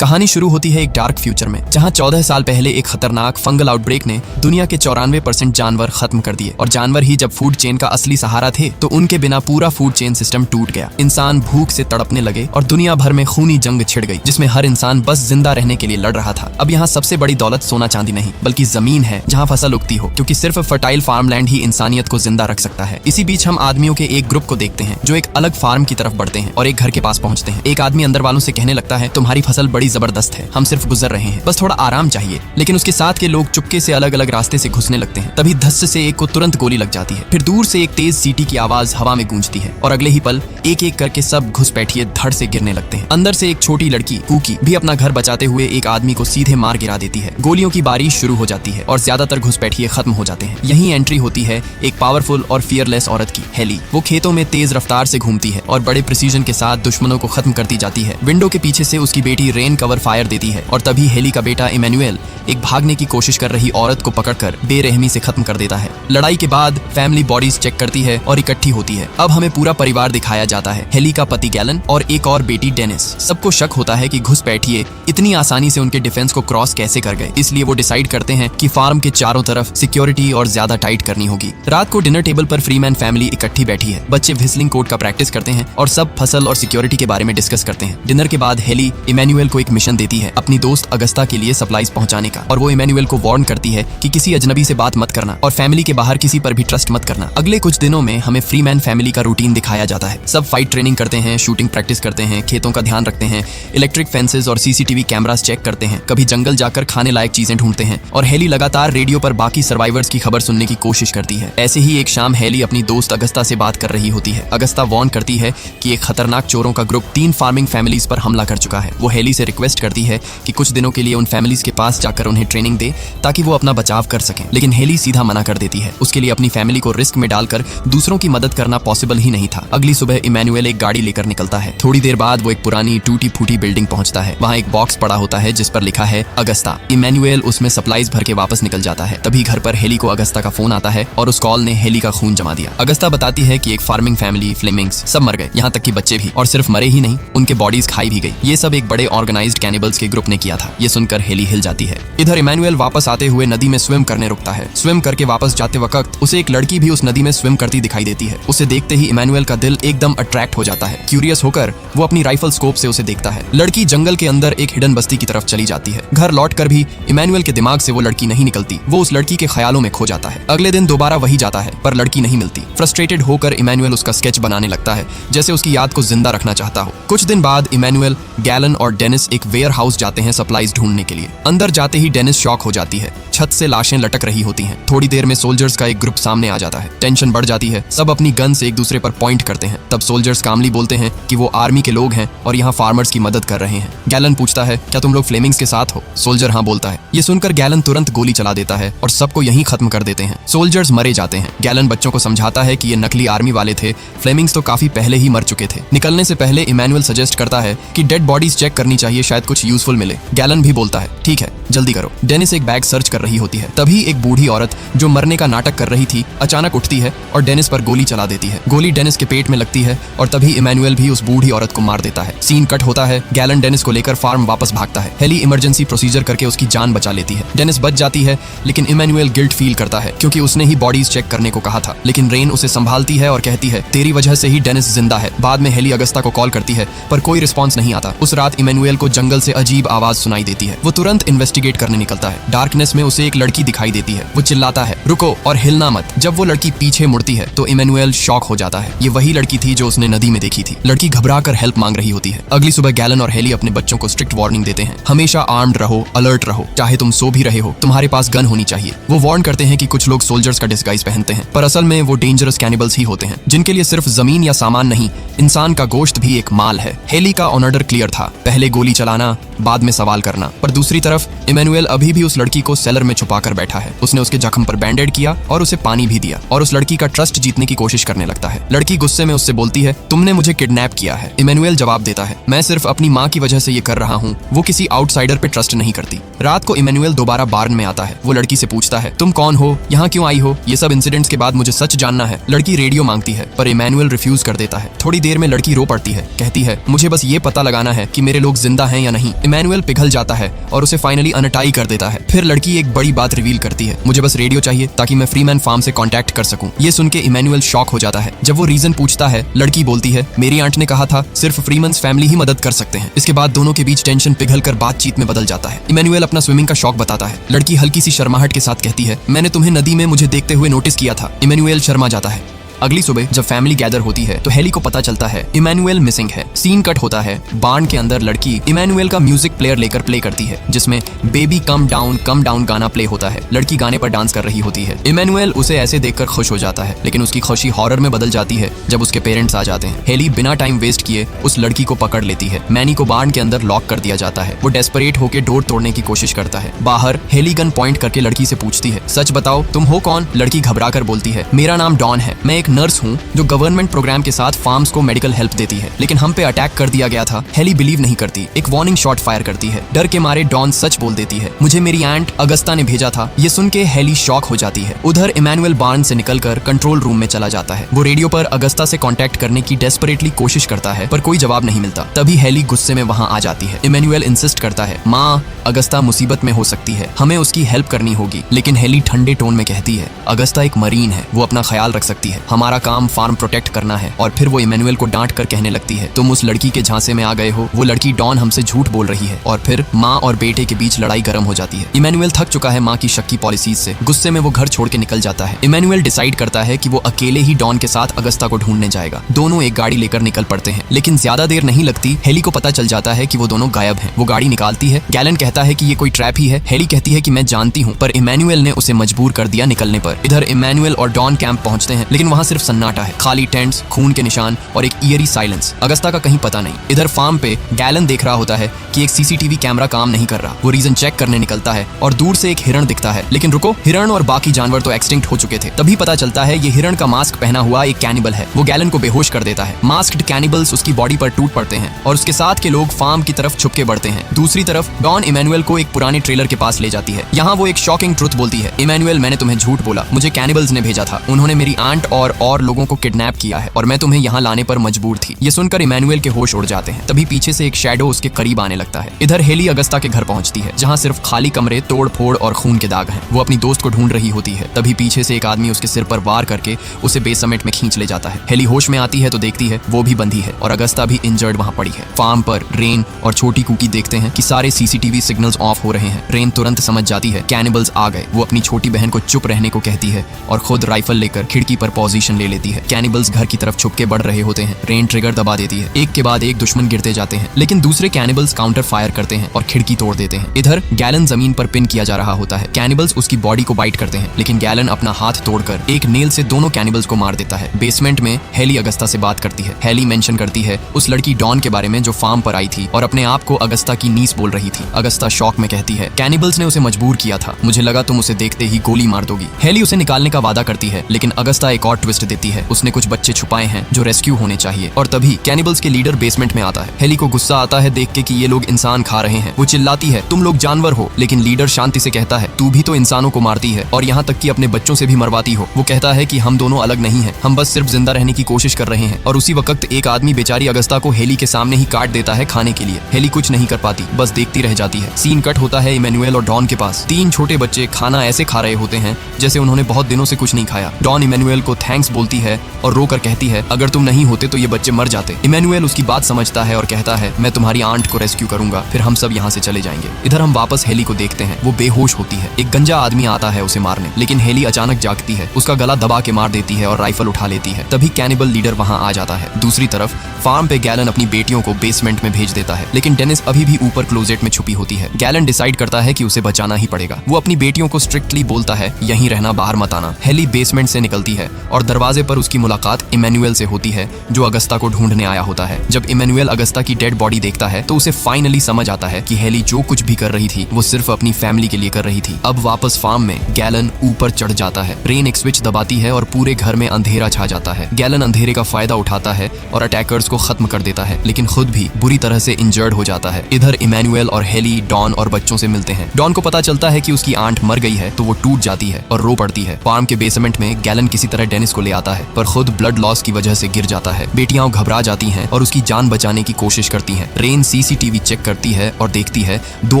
कहानी शुरू होती है एक डार्क फ्यूचर में, जहां 14 साल पहले एक खतरनाक फंगल आउटब्रेक ने दुनिया के 94% जानवर खत्म कर दिए। और जानवर ही जब फूड चेन का असली सहारा थे, तो उनके बिना पूरा फूड चेन सिस्टम टूट गया। इंसान भूख से तड़पने लगे और दुनिया भर में खूनी जंग छिड़ गई, जिसमें हर इंसान बस जिंदा रहने के लिए लड़ रहा था। अब यहाँ सबसे बड़ी दौलत सोना चांदी नहीं, बल्कि जमीन है जहाँ फसल उगती हो, क्योंकि सिर्फ फर्टाइल फार्मलैंड ही इंसानियत को जिंदा रख सकता है। इसी बीच हम आदमियों के एक ग्रुप को देखते हैं जो एक अलग फार्म की तरफ बढ़ते हैं और एक घर के पास पहुंचते हैं। एक आदमी अंदर वालों से कहने लगता है, तुम्हारी फसल बड़ी जबरदस्त है, हम सिर्फ गुजर रहे हैं, बस थोड़ा आराम चाहिए। लेकिन उसके साथ के लोग चुपके से अलग अलग रास्ते से घुसने लगते हैं। तभी धस्स से एक को तुरंत गोली लग जाती है। फिर दूर से एक तेज सीटी की आवाज हवा में गूंजती है और अगले ही पल एक एक करके सब घुसपैठिए धड़ से गिरने लगते हैं। अंदर से एक छोटी लड़की कुकी भी अपना घर बचाते हुए एक आदमी को सीधे मार गिरा देती है। गोलियों की बारिश शुरू हो जाती है और ज्यादातर घुसपैठिए खत्म हो जाते हैं। यही एंट्री होती है एक पावरफुल और फियरलेस औरत की, हेली। वो खेतों में तेज रफ्तार से घूमती है और बड़े प्रिसीजन के साथ दुश्मनों को खत्म करती जाती है। विंडो के पीछे से उसकी बेटी रेन कवर फायर देती है और तभी हेली का बेटा इमैनुअल एक भागने की कोशिश कर रही औरत को पकड़कर बेरहमी से खत्म कर देता है। लड़ाई के बाद फैमिली बॉडीज चेक करती है और इकट्ठी होती है। अब हमें पूरा परिवार दिखाया जाता है, हेली का पति गैलन और एक और बेटी डेनिस। सबको शक होता है कि घुसपैठिए इतनी आसानी से उनके डिफेंस को क्रॉस कैसे कर गए, इसलिए वो डिसाइड करते हैं कि फार्म के चारों तरफ सिक्योरिटी और ज्यादा टाइट करनी होगी। रात को डिनर टेबल पर फ्रीमैन फैमिली इकट्ठी बैठी है। बच्चे व्हिस्लिंग कोड का प्रैक्टिस करते हैं और सब फसल और सिक्योरिटी के बारे में डिस्कस करते हैं। डिनर के बाद हेली इमैनुअल को एक मिशन देती है अपनी दोस्त अगस्ता के लिए सप्लाईज पहुंचाने का, और वो इमैनुअल को वार्न करती है कि किसी अजनबी से बात मत करना और फैमिली के बाहर किसी पर भी ट्रस्ट मत करना। अगले कुछ दिनों में हमें फ्रीमैन फैमिली का रूटीन दिखाया जाता है। सब फाइट ट्रेनिंग करते हैं, शूटिंग प्रैक्टिस करते हैं, खेतों का ध्यान रखते हैं, इलेक्ट्रिक फेंसेस और सीसीटीवी कैमरास चेक करते हैं, कभी जंगल जाकर खाने लायक चीजें ढूंढते हैं, और हेली लगातार रेडियो पर बाकी सर्वाइवर्स की खबर सुनने की कोशिश करती है। ऐसे ही एक शाम हेली अपनी दोस्त अगस्ता से बात कर रही होती है। अगस्ता वार्न करती है कि एक खतरनाक चोरों का ग्रुप 3 फार्मिंग फैमिलीज पर हमला कर चुका है। वो हेली से रिक्वेस्ट करती है कि कुछ दिनों के लिए उन फैमिलीज के पास जाकर उन्हें ट्रेनिंग दे ताकि वो अपना बचाव कर सकें, लेकिन हेली सीधा मना कर देती है। उसके लिए अपनी फैमिली को रिस्क में डालकर दूसरों की मदद करना पॉसिबल ही नहीं था। अगली सुबह इमैनुअल एक गाड़ी लेकर निकलता है। थोड़ी देर बाद वो एक पुरानी टूटी फूटी बिल्डिंग पहुंचता है। वहाँ एक बॉक्स पड़ा होता है जिस पर लिखा है अगस्ता। इमैनुअल उसमें सप्लाईज भर के वापस निकल जाता है। तभी घर पर हेली को अगस्ता का फोन आता है और उस कॉल ने हेली का खून जमा दिया। अगस्ता बताती है कि एक फार्मिंग फैमिली, फ्लेमिंग्स सब मर गए, यहाँ तक कि बच्चे भी, और सिर्फ मरे ही नहीं, उनके बॉडीज खाई भी गई। ये सब एक बड़े ऑर्गेनाइज्ड कैनिबल्स के ग्रुप ने किया था। ये सुनकर हेली हिल जाती है। इधर इमैनुअल वापस आते हुए नदी में स्विम करने रुकता है। स्विम करके वापस जाते वक्त उसे एक लड़की भी उस नदी में स्विम करती दिखाई देती है। उसे देखते ही इमैनुअल का दिल एकदम अट्रैक्ट हो जाता है। क्यूरियस होकर वो अपनी राइफल स्कोप से उसे देखता है। लड़की जंगल के अंदर एक हिडन बस्ती की तरफ चली जाती है। घर लौटकर भी इमैनुअल के दिमाग से वो लड़की नहीं निकलती। वो उस लड़की के ख्यालों में खो जाता है। अगले दिन दोबारा वही जाता है, पर लड़की नहीं मिलती। फ्रस्ट्रेटेड होकर इमैनुअल उसका स्केच बनाने लगता है, जैसे उसकी याद को जिंदा रखना चाहता हो। कुछ दिन बाद इमैनुअल, गैलन और डेनिस एक वेयर हाउस जाते हैं सप्लाईज ढूंढने के लिए। अंदर जाते ही डेनिस शॉक हो जाती है। छत से लाशें लटक रही होती हैं। थोड़ी देर में सोल्जर्स का एक ग्रुप सामने आ जाता है। टेंशन बढ़ जाती है। सब अपनी गन से एक दूसरे पर पॉइंट करते हैं। तब सोल्जर्स कामली बोलते हैं कि वो आर्मी के लोग हैं और यहाँ फार्मर्स की मदद कर रहे हैं। गैलन पूछता है, क्या तुम लोग फ्लेमिंग्स के साथ हो? सोल्जर हाँ बोलता है। ये सुनकर गैलन तुरंत गोली चला देता है और सबको यहीं खत्म कर देते हैं। सोल्जर्स मरे जाते हैं। गैलन बच्चों को समझाता है कि ये नकली आर्मी वाले थे, फ्लेमिंग्स तो काफी पहले ही मर चुके थे। निकलने से पहले इमैनुअल सजेस्ट करता है कि डेड बॉडीज चेक करनी चाहिए, शायद कुछ यूजफुल मिले। गैलन भी बोलता है, ठीक है जल्दी करो। डेनिस एक बैग सर्च कर रही होती है। तभी एक बूढ़ी औरत जो मरने का नाटक कर रही थी अचानक उठती है और डेनिस पर गोली चला देती है। गोली डेनिस के पेट में लगती है और तभी इमैनुअल भी उस बूढ़ी औरत को मार देता है। सीन कट होता है। गैलन डेनिस को लेकर फार्म वापस भागता है। हेली इमरजेंसी प्रोसीजर करके उसकी जान बचा लेती है। डेनिस बच जाती है, लेकिन इमैनुअल गिल्ट फील करता है क्योंकि उसने ही बॉडीज चेक करने को कहा था। लेकिन रेन उसे संभालती है और कहती है, तेरी वजह से ही डेनिस जिंदा है। बाद में हेली अगस्ता को कॉल करती है, पर कोई रिस्पॉन्स नहीं आता। उस रात इमैनुअल को जंगल से अजीब आवाज सुनाई देती है। वो तुरंत इन्वेस्टिगेट करने निकलता है। डार्कनेस में उसे एक लड़की दिखाई देती है। वो चिल्लाता है, रुको और हिलना मत। जब वो लड़की पीछे मुड़ती है तो इमैनुअल शॉक हो जाता है। ये वही लड़की थी जो उसने नदी में देखी थी। लड़की घबरा कर हेल्प मांग रही होती है। अगली सुबह गैलन और हेली अपने बच्चों को स्ट्रिक्ट वार्निंग देते हैं, हमेशा आर्म्ड रहो, अलर्ट रहो, चाहे तुम सो भी रहे हो, तुम्हारे पास गन होनी चाहिए। वो वार्न करते हैं कि कुछ लोग सोल्जर्स का डिस्गाइज पहनते हैं, पर असल में वो डेंजरस कैनिबल्स ही होते हैं, जिनके लिए सिर्फ जमीन या सामान नहीं, इंसान का गोश्त भी एक माल है। हेली का ऑर्डर क्लियर था, पहले गोली चलाना, बाद में सवाल करना। पर दूसरी तरफ इमैनुअल अभी भी उस लड़की को सेलर में छुपा कर बैठा है। उसने उसके जख्म पर बैंडेड किया और उसे पानी भी दिया और उस लड़की का ट्रस्ट जीतने की कोशिश करने लगता है। लड़की गुस्से में उससे बोलती है, तुमने मुझे किडनैप किया है। इमैनुअल जवाब देता है, मैं सिर्फ अपनी माँ की वजह से ये कर रहा हूँ। वो किसी आउटसाइडर पे ट्रस्ट नहीं करती। रात को इमैनुअल दोबारा बार्न में आता है। वो लड़की से पूछता है, तुम कौन हो, यहाँ क्यों आई हो? ये सब इंसिडेंट्स के बाद मुझे सच जानना है। लड़की रेडियो मांगती है पर इमैनुअल रिफ्यूज कर देता है। थोड़ी देर में लड़की रो पड़ती है, कहती है, मुझे बस ये पता लगाना है कि मेरे लोग जिंदा हैं या नहीं। इमैनुअल पिघल जाता है और उसे फाइनली अनटाई कर देता है। फिर लड़की एक बड़ी बात रिवील करती है, मुझे बस रेडियो चाहिए ताकि मैं फ्रीमैन फार्म से कांटेक्ट कर सकूं। ये सुन के इमैनुअल शॉक हो जाता है। जब वो रीजन पूछता है, लड़की बोलती है, मेरी आंट ने कहा था सिर्फ फ्रीमैन्स फैमिली ही मदद कर सकते हैं। इसके बाद दोनों के बीच टेंशन पिघल कर बातचीत में बदल जाता है। इमैनुअल अपना स्विमिंग का शौक बताता है। लड़की हल्की सी शर्माहट के साथ कहती है, मैंने तुम्हें नदी में मुझे देखते हुए नोटिस किया था। इमैनुअल शर्मा जाता है। अगली सुबह जब फैमिली गैदर होती है तो हेली को पता चलता है इमैनुअल मिसिंग है। सीन कट होता है। बार्न के अंदर लड़की इमैनुअल का म्यूजिक प्लेयर लेकर प्ले करती है जिसमें बेबी कम डाउन गाना प्ले होता है। लड़की गाने पर डांस कर रही होती है। इमैनुअल उसे ऐसे देखकर खुश हो जाता है, लेकिन उसकी खुशी हॉरर में बदल जाती है जब उसके पेरेंट्स आ जाते हैं। हेली बिना टाइम वेस्ट किए उस लड़की को पकड़ लेती है। मैनी को बार्न के अंदर लॉक कर दिया जाता है। वो डेस्परेट होकर डोर तोड़ने की कोशिश करता है। बाहर हेली गन पॉइंट करके लड़की से पूछती है, सच बताओ तुम हो कौन? लड़की घबरा कर बोलती है, मेरा नाम डॉन है। मैं एक नर्स हूँ जो गवर्नमेंट प्रोग्राम के साथ फार्म्स को मेडिकल हेल्प देती है, लेकिन हम पे अटैक कर दिया गया था। हेली बिलीव नहीं करती, एक वार्निंग शॉट फायर करती है। डर के मारे डॉन सच बोल देती है, मुझे मेरी आंट अगस्ता ने भेजा था। ये सुन के हेली शॉक हो जाती है। उधर इमैनुअल बार्न से निकलकर कंट्रोल रूम में चला जाता है। वो रेडियो पर अगस्ता से कांटेक्ट करने की डेस्परेटली कोशिश करता है पर कोई जवाब नहीं मिलता। तभी हेली गुस्से में वहां आ जाती है। इमैनुअल इंसिस्ट करता है, माँ अगस्ता मुसीबत में हो सकती है, हमें उसकी हेल्प करनी होगी। लेकिन हेली ठंडे टोन में कहती है, अगस्ता एक मरीन है, वो अपना ख्याल रख सकती है, हमारा काम फार्म प्रोटेक्ट करना है। और फिर वो इमैनुअल को डांट कर कहने लगती है, तुम उस लड़की के झांसे में आ गए हो। वो लड़की डॉन हमसे झूठ बोल रही है। और फिर माँ और बेटे के बीच लड़ाई गर्म हो जाती है। इमैनुअल थक चुका है माँ की शक्की पॉलिसीज से। गुस्से में वो घर छोड़ के निकल जाता है। इमैनुअल डिसाइड करता है कि वो अकेले ही डॉन के साथ अगस्ता को ढूंढने जाएगा। दोनों एक गाड़ी लेकर निकल पड़ते हैं, लेकिन ज्यादा देर नहीं लगती हेली को पता चल जाता है कि वो दोनों गायब हैं। वो गाड़ी निकालती है। गैलन कहता है कि ये कोई ट्रैप ही है। हेली कहती है कि मैं जानती हूँ, पर इमैनुअल ने उसे मजबूर कर दिया निकलने पर। इधर इमैनुअल और डॉन कैंप पहुंचते हैं, लेकिन वहां सिर्फ सन्नाटा है, खाली टेंट्स, खून के निशान और एक ईयरी साइलेंस। अगस्ता का कहीं पता नहीं। इधर फार्म पे गैलन देख रहा होता है कि एक सीसीटीवी कैमरा काम नहीं कर रहा। वो रीजन चेक करने निकलता है और दूर से एक हिरण दिखता है। लेकिन रुको, हिरण और बाकी जानवर तो एक्सटिंक्ट हो चुके थे। तभी पता चलता है ये हिरण का मास्क पहना हुआ एक कैनिबल है। वो गैलन को बेहोश कर देता है। मास्क्ड कैनिबल्स उसकी बॉडी पर टूट पड़ते हैं और उसके साथ के लोग फार्म की तरफ छुप के बढ़ते हैं। दूसरी तरफ डॉन इमैनुअल को एक पुराने ट्रेलर के पास ले जाती है। यहाँ वो एक शॉकिंग ट्रुथ बोलती है, इमैनुअल मैंने तुम्हें झूठ बोला, मुझे कैनिबल्स ने भेजा था। उन्होंने मेरी आंट और लोगों को किडनैप किया है और मैं तुम्हें यहाँ लाने पर मजबूर थी। ये सुनकर इमैनुअल के होश उड़ जाते हैं। तभी पीछे से एक शैडो उसके करीब आने लगता है। इधर हेली अगस्ता के घर पहुंचती है, जहां सिर्फ खाली कमरे, तोड़ फोड़ और खून के दाग हैं। वो अपनी दोस्त को ढूंढ रही होती है। तभी पीछे से एक आदमी उसके सिर पर वार करके उसे बेसमेंट में खींच ले जाता है। हेली होश में आती है तो देखती है वो भी बंधी है और अगस्ता भी इंजर्ड वहां पड़ी है। फार्म पर रेन और छोटी कुकी देखते हैं कि सारे सीसीटीवी सिग्नल्स ऑफ हो रहे हैं। रेन तुरंत समझ जाती है कैनिबल्स आ गए। वो अपनी छोटी बहन को चुप रहने को कहती है और खुद राइफल लेकर खिड़की पर पोजीशन ले लेती है। कैनिबल्स घर की तरफ छुप के बढ़ रहे होते हैं। रेन ट्रिगर दबा देती है। एक के बाद एक दुश्मन गिरते जाते हैं, लेकिन दूसरे कैनिबल्स काउंटर फायर करते हैं और खिड़की तोड़ देते हैं। इधर गैलन जमीन पर पिन किया जा रहा होता है। कैनिबल्स उसकी बॉडी को बाइट करते हैं, लेकिन गैलन अपना हाथ तोड़कर एक नेल से दोनों कैनिबल्स को मार देता है। बेसमेंट में हेली अगस्ता से बात करती है। हेली मेंशन करती है उस लड़की डॉन के बारे में जो फार्म पर आई थी और अपने आप को अगस्ता की नीस बोल रही थी। अगस्ता शॉक में कहती है, कैनिबल्स ने उसे मजबूर किया था, मुझे लगा तुम उसे देखते ही गोली मार दोगी। हेली उसे निकालने का वादा करती है, लेकिन अगस्ता एक और ट्विस्ट देती है। उसने कुछ बच्चे छुपाए हैं जो रेस्क्यू होने चाहिए। और तभी कैनिबल्स के लीडर बेसमेंट में आता है। हेली को गुस्सा आता है देख के कि ये लोग इंसान खा रहे हैं। वो चिल्लाती है, तुम लोग जानवर हो, लेकिन लीडर शांति से कहता है, तू भी तो इंसानों को मारती है और यहाँ तक कि अपने बच्चों से भी मरवाती हो। वो कहता है कि हम दोनों अलग नहीं हैं, हम बस सिर्फ जिंदा रहने की कोशिश कर रहे हैं। और उसी वक्त एक आदमी बेचारी अगस्ता को हेली के सामने ही काट देता है खाने के लिए। हेली कुछ नहीं कर पाती, बस देखती रह जाती है। सीन कट होता है इमैनुअल और डॉन के पास। 3 छोटे बच्चे खाना ऐसे खा रहे होते हैं जैसे उन्होंने बहुत दिनों से कुछ नहीं खाया। डॉन इमैनुअल को थैंक्स बोलती है और रोकर कहती है, अगर तुम नहीं होते तो ये बच्चे मर जाते। इमैनुअल उसकी बात समझता है और कहता है, मैं तुम्हारी आंट को रेस्क्यू करूंगा, फिर हम सब यहाँ से चले जाएंगे। इधर हम वापस हेली को देखते हैं। वो बेहोश होती है। एक गंजा आदमी आता है उसे मारने, लेकिन हेली अचानक जागती है, उसका गला दबा के मार देती है और राइफल उठा लेती है। तभी कैनिबल लीडर वहां आ जाता है। दूसरी तरफ फार्म पे गैलन अपनी बेटियों को बेसमेंट में भेज देता है, लेकिन डेनिस अभी भी ऊपर क्लोजेट में छुपी होती है। गैलन डिसाइड करता है कि उसे बचाना ही पड़ेगा। वो अपनी बेटियों को स्ट्रिक्टली बोलता है, यहीं रहना, बाहर मत आना। हेली बेसमेंट से निकलती है और दरवाजे पर उसकी मुलाकात इमैनुअल से होती है, जो अगस्ता को ढूंढने आया होता है। जब इमैनुअल अगस्ता की डेड बॉडी देखता है तो उसे फाइनली समझ आता है कि हेली जो कुछ भी कर रही थी वो सिर्फ अपनी फैमिली के लिए कर रही थी। अब वापस फार्म में गैलन ऊपर चढ़ जाता है। रेन एक स्विच दबाती है और पूरे घर में अंधेरा छा जाता है। गैलन अंधेरे का फायदा उठाता है और अटैकर्स को खत्म कर देता है, लेकिन खुद भी बुरी तरह से इंजर्ड हो जाता है। इधर इमैनुअल और हेली डॉन और बच्चों से मिलते हैं। डॉन को पता चलता है कि उसकी आंट मर गई है तो वो टूट जाती है और रो पड़ती है। फार्म के बेसमेंट में गैलन किसी तरह डेनिस को ले आता है, पर खुद ब्लड लॉस की वजह से गिर जाता है। बेटियां घबरा जाती हैं और उसकी जान बचाने की कोशिश करती हैं। रेन सीसीटीवी चेक करती है और देखती है 2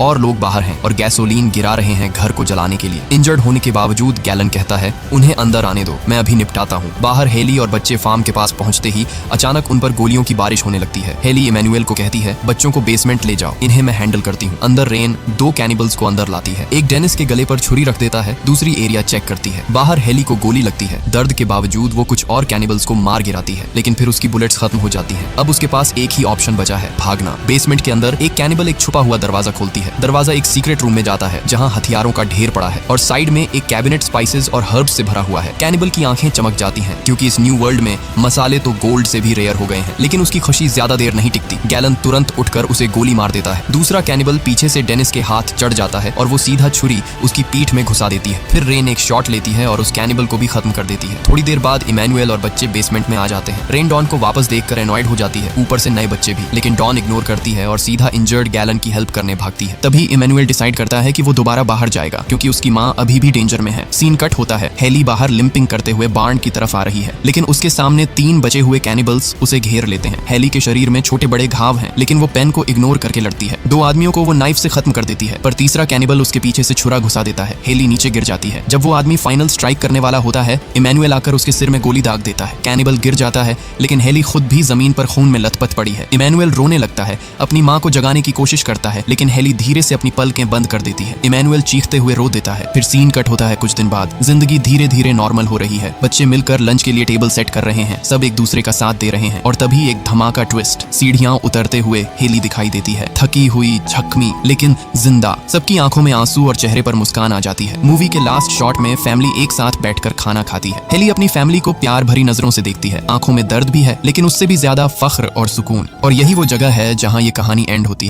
और लोग बाहर हैं और गैसोलीन गिरा रहे हैं घर को जलाने के लिए। इंजर्ड होने के बावजूद गैलन कहता है, उन्हें अंदर आने दो, मैं अभी निपटाता हूँ। बाहर हेली और बच्चे फार्म के पास पहुंचते ही अचानक उन पर गोलियों की बारिश होने लगती है। हेली इमैनुअल को कहती है, बच्चों को बेसमेंट ले जाओ, इन्हें मैं हैंडल करती हूँ। अंदर रेन 2 कैनिबल्स को अंदर लाती है। एक डेनिस के गले पर छुरी रख देता है, दूसरी एरिया चेक करती है। बाहर हेली को गोली लगती है। दर्द के बावजूद वो कुछ और कैनिबल्स को मार गिराती है, लेकिन फिर उसकी बुलेट्स खत्म हो जाती हैं। अब उसके पास एक ही ऑप्शन बचा है, भागना। बेसमेंट के अंदर एक कैनिबल एक छुपा हुआ दरवाजा खोलती है। दरवाजा एक सीक्रेट रूम में जाता है जहां हथियारों का ढेर पड़ा है और साइड में एक कैबिनेट स्पाइसेस और हर्ब्स से भरा हुआ है। कैनिबल की आंखें चमक जाती हैं क्योंकि इस न्यू वर्ल्ड में मसाले तो गोल्ड से भी रेयर हो गए हैं, लेकिन उसकी खुशी ज्यादा देर नहीं टिकती। गैलन तुरंत उठकर उसे गोली मार देता है। दूसरा कैनिबल पीछे से डेनिस के हाथ चढ़ जाता है और वो सीधा छुरी उसकी पीठ में घुसा देती है। फिर रेन एक शॉट लेती है और उस कैनिबल को भी खत्म कर देती है। थोड़ी देर बाद इमैनुअल और बच्चे बेसमेंट में आ जाते हैं। रेन डॉन को वापस देखकर एनॉयड हो जाती है, ऊपर से नए बच्चे भी, लेकिन डॉन इग्नोर करती है और सीधा इंजर्ड गैलन की हेल्प करने भागती है। तभी इमैनुअल डिसाइड करता है कि वो दोबारा बाहर जाएगा क्योंकि उसकी माँ अभी भी डेंजर में है। सीन कट होता है, हेली बाहर लिंपिंग करते हुए बार्न की तरफ आ रही है, लेकिन उसके सामने 3 बचे हुए कैनिबल्स उसे घेर लेते हैं। हेली के शरीर में छोटे बड़े घाव हैं, लेकिन वो पेन को इग्नोर करके लड़ती है। 2 आदमियों को वो नाइफ से खत्म कर देती है, पर तीसरा कैनिबल उसके पीछे से छुरा घुसा देता है। हेली नीचे गिर जाती है। जब वो आदमी फाइनल स्ट्राइक करने वाला होता है, इमैनुअल आकर उसके सिर में गोली दाग देता है। कैनिबल गिर जाता है, लेकिन हेली खुद भी जमीन पर खून में लथपथ पड़ी है। इमैनुअल रोने लगता है, अपनी माँ को जगाने की कोशिश करता है, लेकिन हेली धीरे से अपनी पलकें बंद कर देती है। इमैनुअल चीखते हुए रो देता है। फिर सीन कट होता है कुछ दिन बाद। जिंदगी धीरे धीरे नॉर्मल हो रही है। बच्चे मिलकर लंच के लिए टेबल सेट कर रहे हैं, सब एक दूसरे का साथ दे रहे हैं, और तभी एक धमाका ट्विस्ट। सीढ़ियां उतरते हुए हेली दिखाई देती है, थकी हुई, जख्मी, लेकिन जिंदा। सबकी आंखों में आंसू और चेहरे पर मुस्कान आ जाती है। मूवी के लास्ट शॉट में फैमिली एक साथ बैठकर खाना खाती है। हेली अपनी फैमिली को प्यार भरी नजरों से देखती है। आंखों में दर्द भी है, लेकिन उससे भी ज्यादा फख्र और सुकून। और यही वो जगह है जहां ये कहानी एंड होती है।